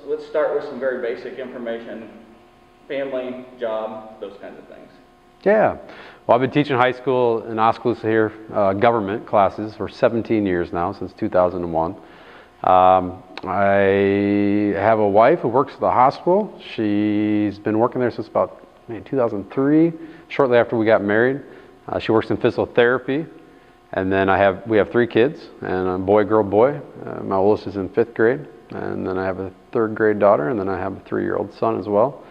let's start with some very basic information, family, job, those kinds of things. Yeah. Well, I've been teaching high school in Oskaloosa here, government classes for 17 years now, since 2001. I have a wife who works at the hospital. She's been working there since about 2003, shortly after we got married. She works in physical therapy. And then we have 3 kids, and a boy, girl, boy. My oldest is in 5th grade, and then I have a 3rd grade daughter, and then I have a 3-year-old son as well.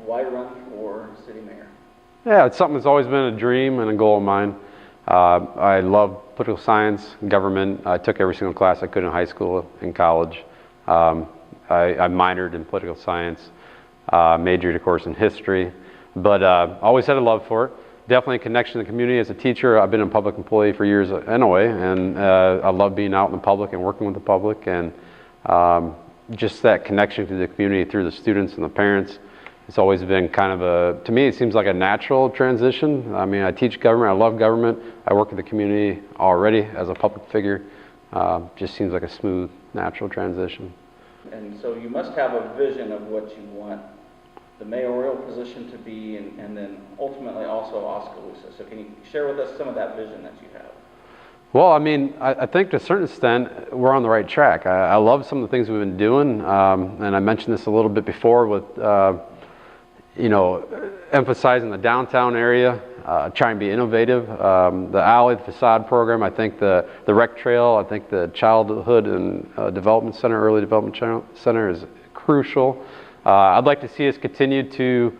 Why run for city mayor? Yeah, it's something that's always been a dream and a goal of mine. I love political science, government. I took every single class I could in high school and college. I minored in political science, majored, of course, in history, but always had a love for it. Definitely a connection to the community. As a teacher, I've been a public employee for years anyway, and I love being out in the public and working with the public, and just that connection to the community through the students and the parents. It's always been kind of to me, it seems like a natural transition. I mean, I teach government, I love government, I work in the community already as a public figure. Just seems like a smooth, natural transition. And so you must have a vision of what you want the mayoral position to be, and then ultimately also Oskaloosa. So can you share with us some of that vision that you have? Well, I mean, I think to a certain extent we're on the right track. I love some of the things we've been doing, and I mentioned this a little bit before with, emphasizing the downtown area, trying to be innovative. The alley, the facade program, I think the rec trail, I think the childhood and development center, early development center is crucial. I'd like to see us continue to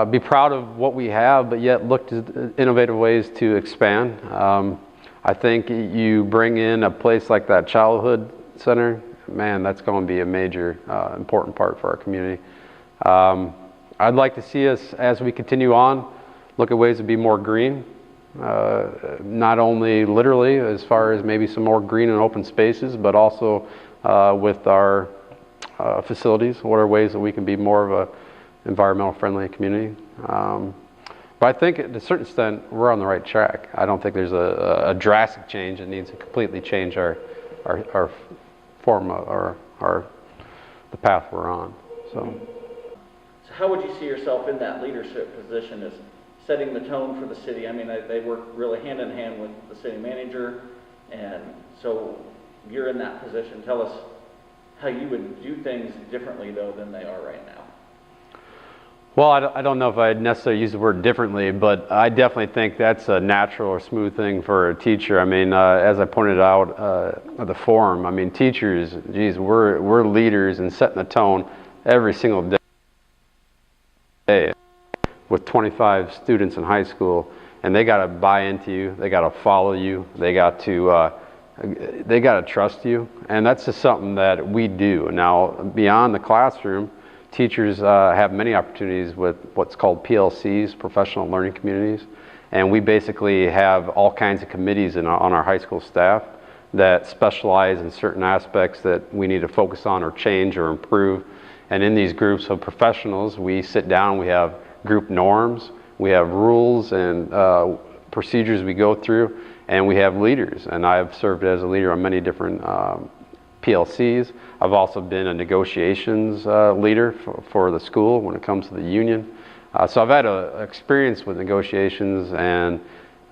be proud of what we have, but yet look to innovative ways to expand. I think you bring in a place like that childhood center, man, that's going to be a major important part for our community. I'd like to see us, as we continue on, look at ways to be more green, not only literally as far as maybe some more green and open spaces, but also with our facilities. What are ways that we can be more of a environmental friendly community? But I think to a certain extent we're on the right track. I don't think there's a drastic change that needs to completely change our form or the path we're on. So how would you see yourself in that leadership position as setting the tone for the city? I mean, they work really hand in hand with the city manager, and so you're in that position. Tell us how you would do things differently, though, than they are right now. Well, I don't know if I'd necessarily use the word differently, but I definitely think that's a natural or smooth thing for a teacher. I mean, as I pointed out at the forum, I mean, teachers, geez, we're leaders and setting the tone every single day. With 25 students in high school, and they got to buy into you, they got to follow you, they got to trust you, and that's just something that we do. Now, beyond the classroom, teachers have many opportunities with what's called PLCs, professional learning communities, and we basically have all kinds of committees on our high school staff that specialize in certain aspects that we need to focus on or change or improve. And in these groups of professionals, we sit down, we have group norms, we have rules and procedures we go through, and we have leaders. And I've served as a leader on many different PLCs. I've also been a negotiations leader for the school when it comes to the union. So I've had an experience with negotiations and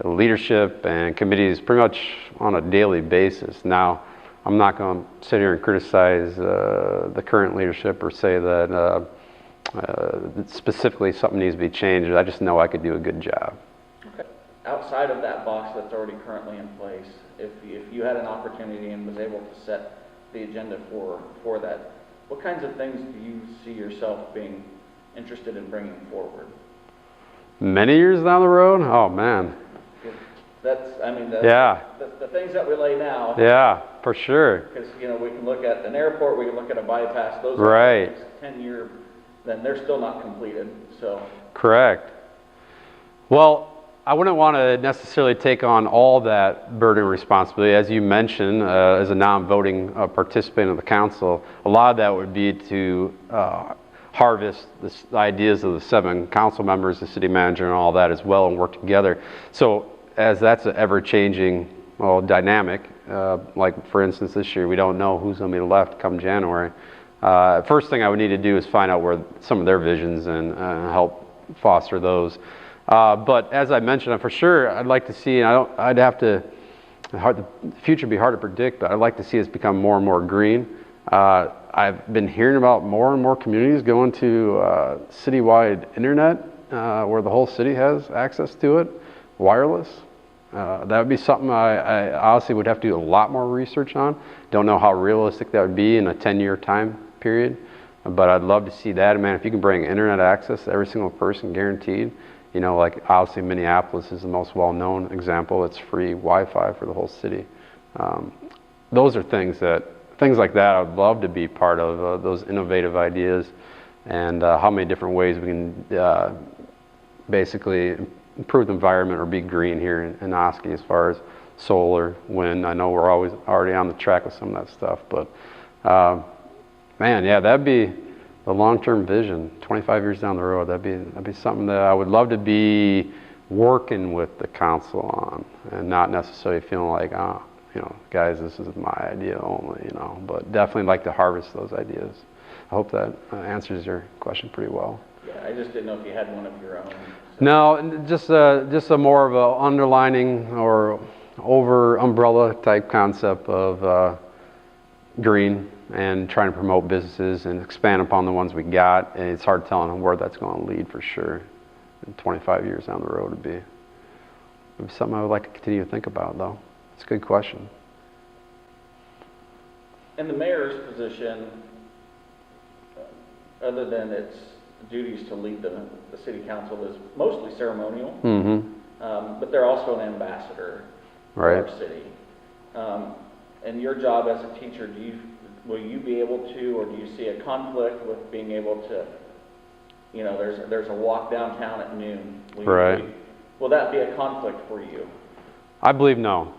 leadership and committees pretty much on a daily basis. Now, I'm not going to sit here and criticize the current leadership or say that specifically something needs to be changed. I just know I could do a good job. Okay. Outside of that box that's already currently in place, if you had an opportunity and was able to set the agenda for that, what kinds of things do you see yourself being interested in bringing forward? Many years down the road? Oh, man. The things that we lay now. Yeah, for sure. Because, we can look at an airport, we can look at a bypass, those right. are 10-year, then they're still not completed, so. Correct. Well, I wouldn't want to necessarily take on all that burden and responsibility. As you mentioned, as a non-voting participant of the council, a lot of that would be to harvest the ideas of the 7 council members, the city manager, and all that as well, and work together. So as that's an ever-changing dynamic, like for instance this year, we don't know who's going to be left come January. First thing I would need to do is find out where some of their visions and help foster those. But as I mentioned, for sure, I'd like to see, and the future would be hard to predict, but I'd like to see us become more and more green. I've been hearing about more and more communities going to citywide internet, where the whole city has access to it, wireless. That would be something I honestly would have to do a lot more research on. Don't know how realistic that would be in a 10-year time period, but I'd love to see that. Man, if you can bring internet access to every single person, guaranteed. You know, like obviously Minneapolis is the most well-known example. It's free Wi-Fi for the whole city. Those are things like that I would love to be part of, those innovative ideas, and how many different ways we can basically improve the environment or be green here in Oski as far as solar, wind. I know we're already on the track with some of that stuff, but man, yeah, that'd be the long-term vision. 25 years down the road, that'd be something that I would love to be working with the council on, and not necessarily feeling like, you know, guys, this is my idea only, you know, but definitely like to harvest those ideas. I hope that answers your question pretty well. Yeah, I just didn't know if you had one of your own. No, just a more of a underlining or over umbrella type concept of green, and trying to promote businesses and expand upon the ones we got. And it's hard telling where that's going to lead for sure. And 25 years down the road would be something I would like to continue to think about, though. It's a good question. And the mayor's position, other than its duties to lead the city council, is mostly ceremonial. Mm-hmm. But they're also an ambassador right. for our city. And your job as a teacher, will you be able to, or do you see a conflict with being able to, you know, there's a walk downtown at noon. Will that be a conflict for you? I believe no.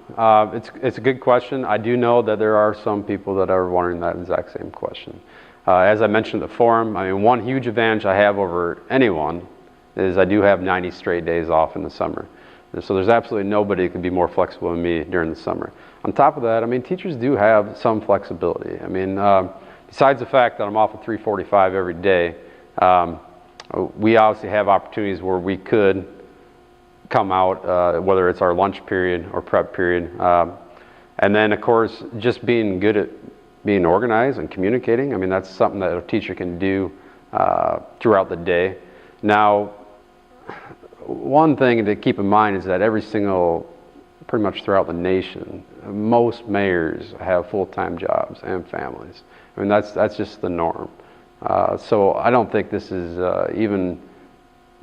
It's a good question. I do know that there are some people that are wondering that exact same question. As I mentioned at the forum, I mean, one huge advantage I have over anyone is I do have 90 straight days off in the summer. And so there's absolutely nobody who can be more flexible than me during the summer. On top of that, I mean, teachers do have some flexibility. I mean, besides the fact that I'm off at 3:45 every day, we obviously have opportunities where we could come out, whether it's our lunch period or prep period. And then, of course, just being good at being organized and communicating. I mean, that's something that a teacher can do throughout the day. Now, one thing to keep in mind is that pretty much throughout the nation, most mayors have full-time jobs and families. I mean, that's just the norm. So I don't think this is even,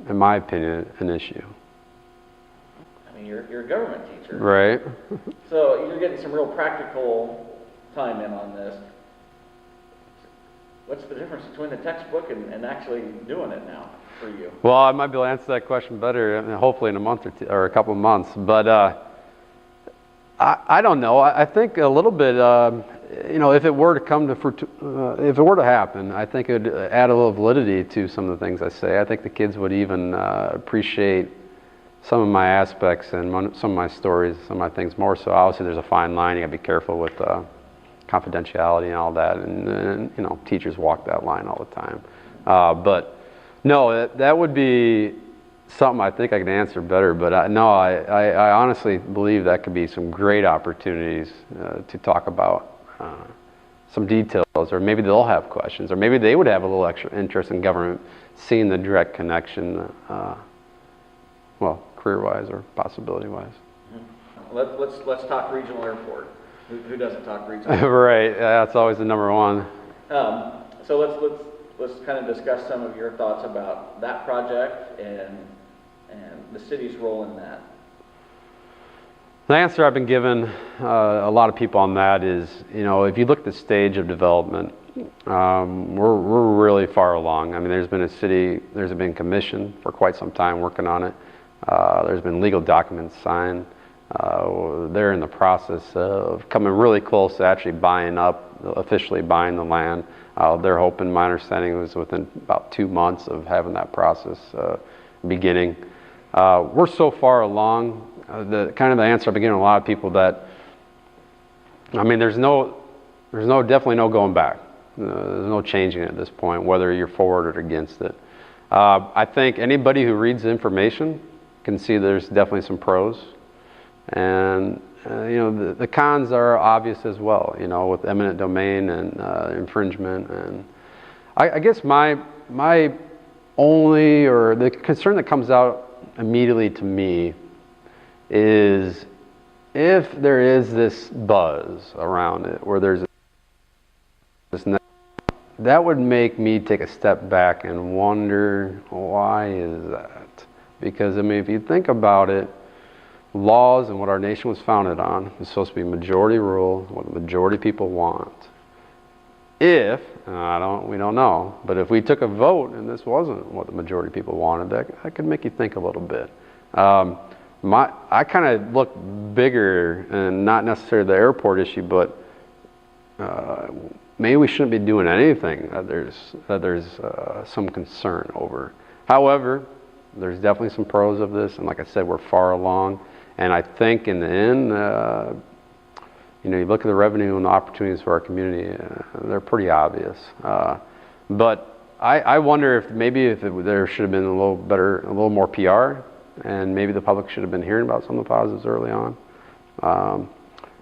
in my opinion, an issue. I mean, you're a government teacher. Right. So you're getting some real practical time in on this. What's the difference between the textbook and actually doing it now for you? Well, I might be able to answer that question better, hopefully in a month or two, or a couple of months. But I don't know. I think a little bit. You know, if it were to happen, I think it would add a little validity to some of the things I say. I think the kids would even appreciate some of my aspects and some of my stories, some of my things more. So obviously, there's a fine line. You got to be careful with confidentiality and all that, and you know, teachers walk that line all the time. But no, that would be something I think I can answer better. But I honestly believe that could be some great opportunities to talk about some details, or maybe they'll have questions, or maybe they would have a little extra interest in government, seeing the direct connection, well, career-wise or possibility-wise. Let's talk regional airport. Who doesn't talk regional? Right, that's always the number one. So let's kind of discuss some of your thoughts about that project and the city's role in that. The answer I've been given a lot of people on that is, you know, if you look at the stage of development, we're really far along. I mean, there's been commission for quite some time working on it. There's been legal documents signed. They're in the process of coming really close to actually officially buying the land. They're hoping, my understanding was within about 2 months of having that process beginning. We're so far along. The answer I've been getting a lot of people that, I mean, there's definitely no going back. There's no changing it at this point, whether you're for it or against it. I think anybody who reads the information can see there's definitely some pros, and you know, the cons are obvious as well, you know, with eminent domain and infringement. And I guess my only, or the concern that comes out immediately to me is if there is this buzz around it, where there's this, that would make me take a step back and wonder, why is that? Because I mean, if you think about it, laws and what our nation was founded on is supposed to be majority rule, what the majority people want. If, and we don't know, but if we took a vote and this wasn't what the majority of people wanted, that could make you think a little bit. I kind of look bigger, and not necessarily the airport issue, but maybe we shouldn't be doing anything that there's some concern over. However, there's definitely some pros of this, and like I said, we're far along. And I think in the end, you know, you look at the revenue and the opportunities for our community, they're pretty obvious. But I wonder if maybe there should have been a little more PR, and maybe the public should have been hearing about some of the positives early on.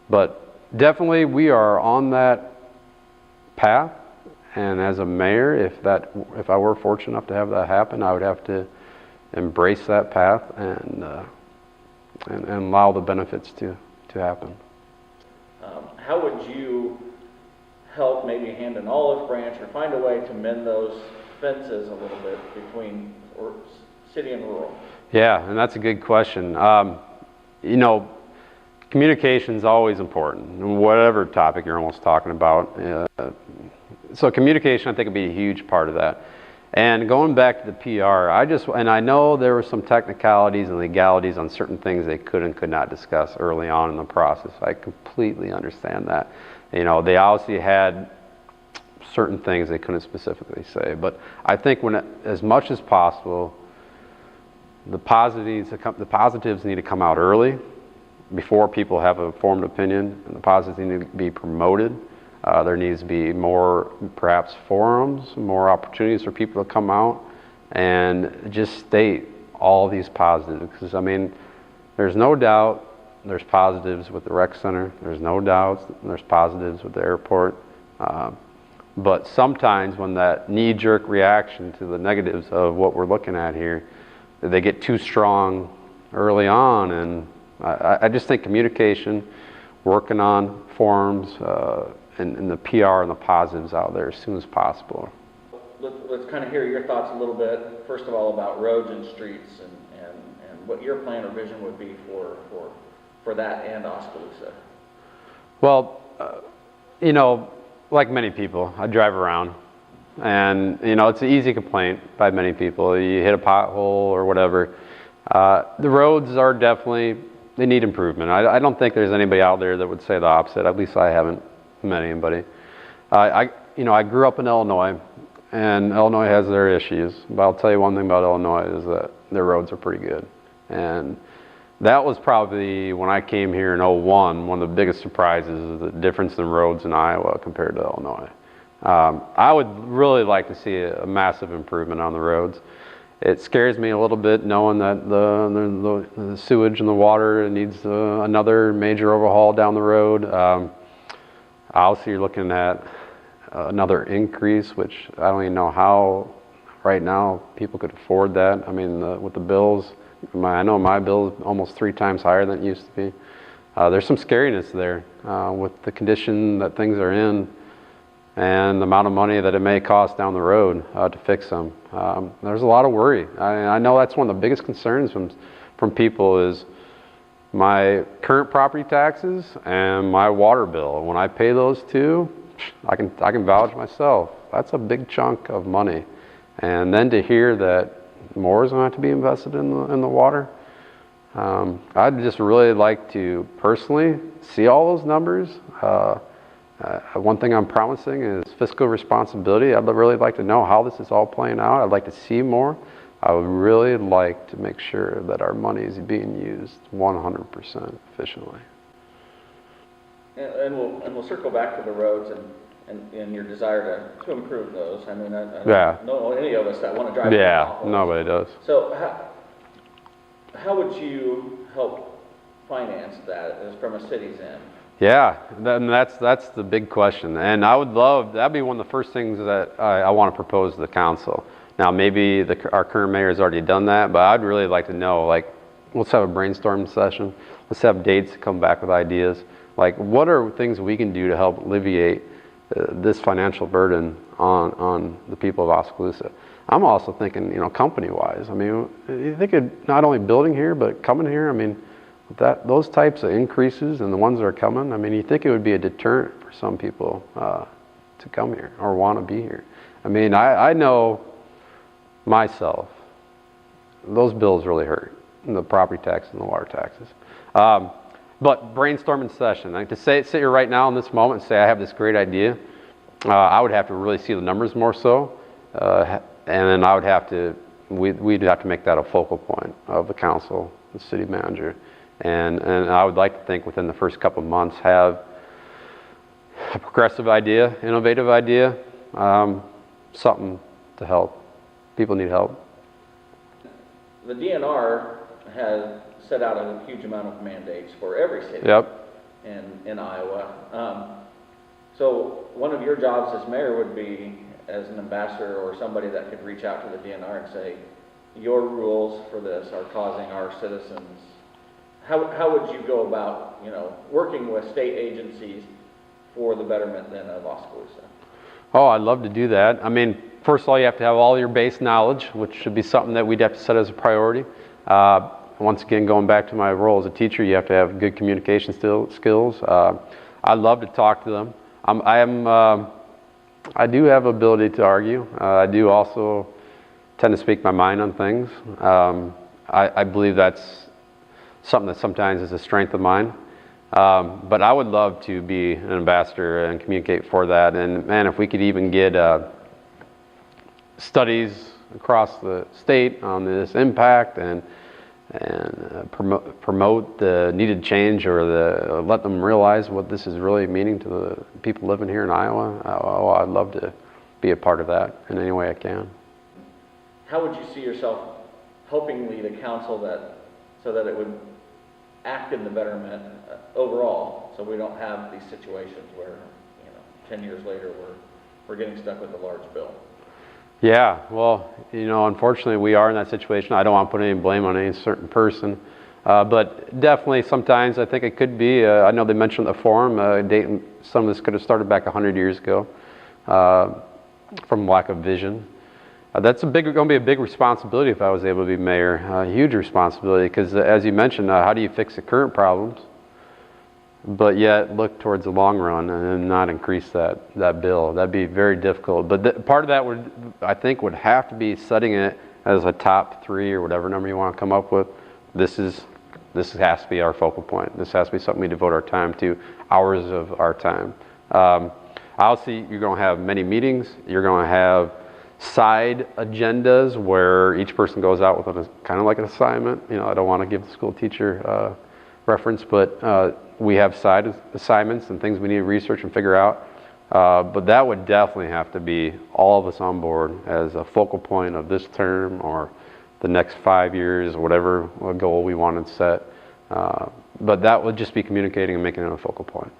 But definitely we are on that path, and as a mayor, if I were fortunate enough to have that happen, I would have to embrace that path and allow the benefits to happen. How would you help maybe hand an olive branch or find a way to mend those fences a little bit between city and rural? Yeah, and that's a good question. You know, communication is always important, whatever topic you're almost talking about. So communication, I think, would be a huge part of that. And going back to the PR, I know there were some technicalities and legalities on certain things they could and could not discuss early on in the process. I completely understand that. You know, they obviously had certain things they couldn't specifically say. But I think as much as possible, the positives need to come out early before people have a formed opinion, and the positives need to be promoted. There needs to be more, perhaps, forums, more opportunities for people to come out and just state all these positives. Because, I mean, there's no doubt there's positives with the rec center. There's no doubt there's positives with the airport. But sometimes when that knee-jerk reaction to the negatives of what we're looking at here, they get too strong early on. And I just think communication, working on forums, and the PR and the positives out there as soon as possible. Let's kind of hear your thoughts a little bit, first of all, about roads and streets and what your plan or vision would be for that and Oskaloosa. Well, you know, like many people, I drive around, and you know, it's an easy complaint by many people. You hit a pothole or whatever. The roads are definitely, they need improvement. I don't think there's anybody out there that would say the opposite. At least I haven't met anybody. You know, I grew up in Illinois, and Illinois has their issues, but I'll tell you one thing about Illinois is that their roads are pretty good. And that was probably, when I came here in '01, one of the biggest surprises is the difference in roads in Iowa compared to Illinois. I would really like to see a massive improvement on the roads. It scares me a little bit knowing that the sewage and the water needs another major overhaul down the road. Obviously, you're looking at another increase, which I don't even know how right now people could afford that. I mean, with the bills, I know my bill is almost 3 times higher than it used to be. There's some scariness there with the condition that things are in and the amount of money that it may cost down the road to fix them. There's a lot of worry. I know that's one of the biggest concerns from people is my current property taxes and my water bill. When I pay those two, I can vouch myself. That's a big chunk of money. And then to hear that more is going to have to be invested in the water, I'd just really like to personally see all those numbers. One thing I'm promising is fiscal responsibility. I'd really like to know how this is all playing out. I'd like to see more. I would really like to make sure that our money is being used 100% efficiently. And we'll circle back to the roads, and and your desire to improve those. I mean, I Yeah. don't know any of us that want to drive. Yeah, potholes. nobody does. So how would you help finance that as from a city's end? Yeah, that's the big question, and I would love, that'd be one of the first things that I want to propose to the council. Now, maybe our current mayor has already done that, but I'd really like to know, like, let's have a brainstorm session. Let's have dates, come back with ideas. Like, what are things we can do to help alleviate this financial burden on the people of Oskaloosa? I'm also thinking, company-wise. I mean, you think of not only building here, but coming here. I mean, those types of increases and the ones that are coming, I mean, you think it would be a deterrent for some people to come here or want to be here. I mean, I know myself, those bills really hurt, the property tax and the water taxes. But brainstorming session, like to sit here right now in this moment and say I have this great idea, I would have to really see the numbers more so, and then I would have to, we'd have to make that a focal point of the council, the city manager. And I would like to think within the first couple of months have a progressive idea, innovative idea, something to help. People need help. The DNR has set out a huge amount of mandates for every city. Yep. in Iowa. So one of your jobs as mayor would be as an ambassador or somebody that could reach out to the DNR and say, your rules for this are causing our citizens. How would you go about, working with state agencies for the betterment then of Oskaloosa? Oh, I'd love to do that. I mean, first of all, you have to have all your base knowledge, which should be something that we'd have to set as a priority. Once again, going back to my role as a teacher, you have to have good communication skills. I love to talk to them. I do have ability to argue. I do also tend to speak my mind on things. I believe that's something that sometimes is a strength of mine. But I would love to be an ambassador and communicate for that. And man, if we could even get studies across the state on this impact and promote the needed change, or let them realize what this is really meaning to the people living here in Iowa. I'd love to be a part of that in any way I can. How would you see yourself helping lead a council so that it would act in the betterment overall, so we don't have these situations where 10 years later we're getting stuck with a large bill? Yeah, well, unfortunately we are in that situation. I don't want to put any blame on any certain person, but definitely sometimes I think it could be, I know they mentioned the forum, some of this could have started back 100 years ago from lack of vision. That's going to be a big responsibility if I was able to be mayor, a huge responsibility, because as you mentioned, how do you fix the current problems, but yet look towards the long run and not increase that bill? That'd be very difficult. But part of that I think would have to be setting it as a top 3 or whatever number you want to come up with. This has to be our focal point. This has to be something we devote our time to, hours of our time. Obviously, you're going to have many meetings. You're going to have side agendas where each person goes out with kind of like an assignment. I don't want to give the school teacher reference, but we have side assignments and things we need to research and figure out. But that would definitely have to be all of us on board as a focal point of this term or the next 5 years, or whatever goal we wanted to set. But that would just be communicating and making it a focal point.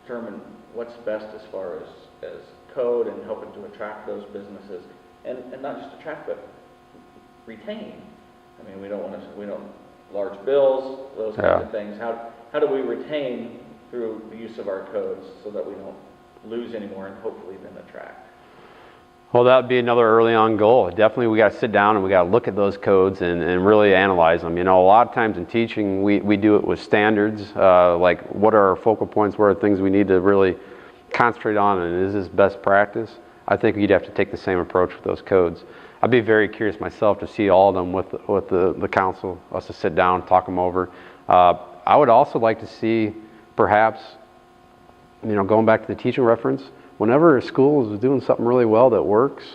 Determine what's best as far as code and helping to attract those businesses, and not just attract, but retain. I mean, we don't large bills, those kinds of things. How do we retain through the use of our codes so that we don't lose anymore and hopefully then attract? Well, that would be another early on goal. Definitely we got to sit down and we got to look at those codes and really analyze them. A lot of times in teaching we do it with standards, like what are our focal points, what are things we need to really concentrate on, and is this best practice? I think you'd have to take the same approach with those codes. I'd be very curious myself to see all of them with the council, us to sit down, talk them over. I would also like to see perhaps, going back to the teaching reference, whenever a school is doing something really well that works,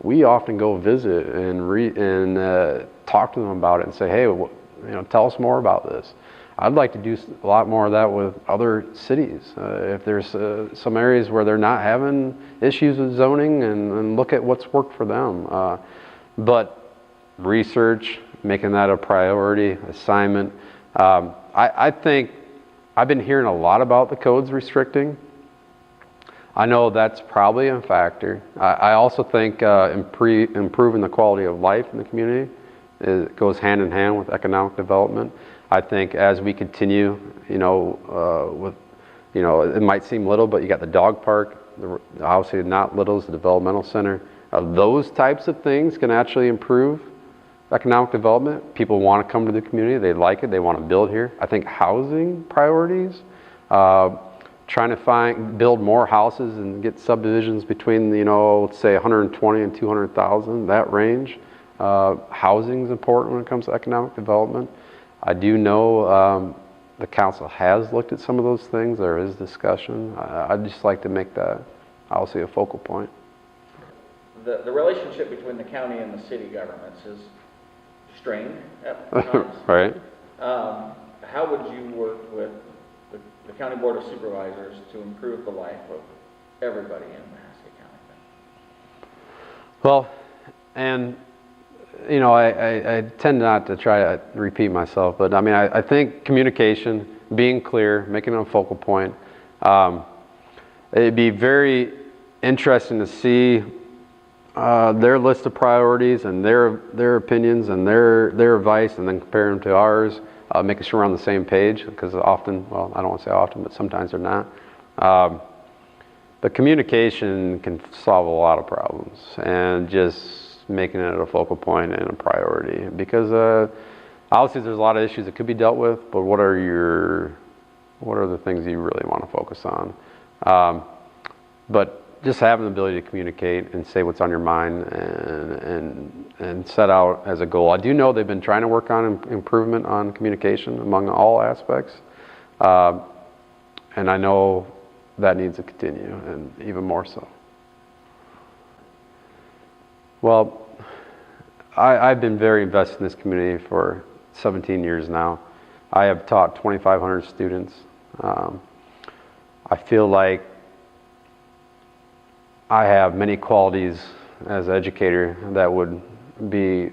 we often go visit and talk to them about it and say, hey, tell us more about this. I'd like to do a lot more of that with other cities. If there's some areas where they're not having issues with zoning, and look at what's worked for them. But research, making that a priority, assignment. I think I've been hearing a lot about the codes restricting. I know that's probably a factor. I also think improving the quality of life in the community goes hand in hand with economic development. I think as we continue, it might seem little, but you got the dog park, obviously not little is the developmental center. Those types of things can actually improve economic development. People want to come to the community, they like it, they want to build here. I think housing priorities, trying to build more houses and get subdivisions between, let's say 120 and 200,000, that range. Housing is important when it comes to economic development. I do know the council has looked at some of those things. There is discussion. I'd just like to make that, obviously, a focal point. The relationship between the county and the city governments is strained at times. Right. How would you work with the County Board of Supervisors to improve the life of everybody in Mahaska County? Well, and I tend not to try to repeat myself, but I mean, I think communication, being clear, making it a focal point. It'd be very interesting to see their list of priorities and their opinions and their advice, and then compare them to ours, making sure we're on the same page, because often, well, I don't want to say often, but sometimes they're not. But communication can solve a lot of problems, and just making it a focal point and a priority, because obviously there's a lot of issues that could be dealt with, but what are the things you really want to focus on? But just having the ability to communicate and say what's on your mind and set out as a goal. I do know they've been trying to work on improvement on communication among all aspects, and I know that needs to continue, and even more so. Well, I've been very invested in this community for 17 years now. I have taught 2,500 students. I feel like I have many qualities as an educator that would be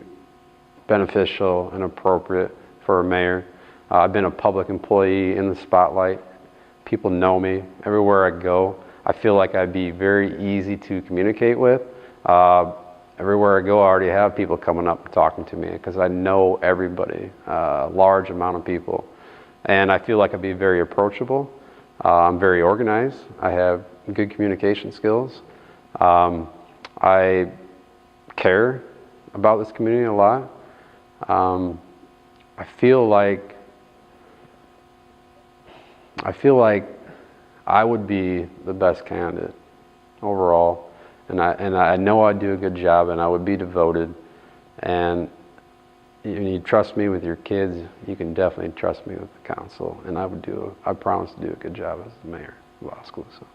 beneficial and appropriate for a mayor. I've been a public employee in the spotlight. People know me everywhere I go. I feel like I'd be very easy to communicate with. Everywhere I go, I already have people coming up and talking to me because I know everybody, a large amount of people. And I feel like I'd be very approachable. I'm very organized. I have good communication skills. I care about this community a lot. I feel like I would be the best candidate overall. And I know I'd do a good job, and I would be devoted. And you trust me with your kids, you can definitely trust me with the council. And I promise to do a good job as the mayor of Oskaloosa.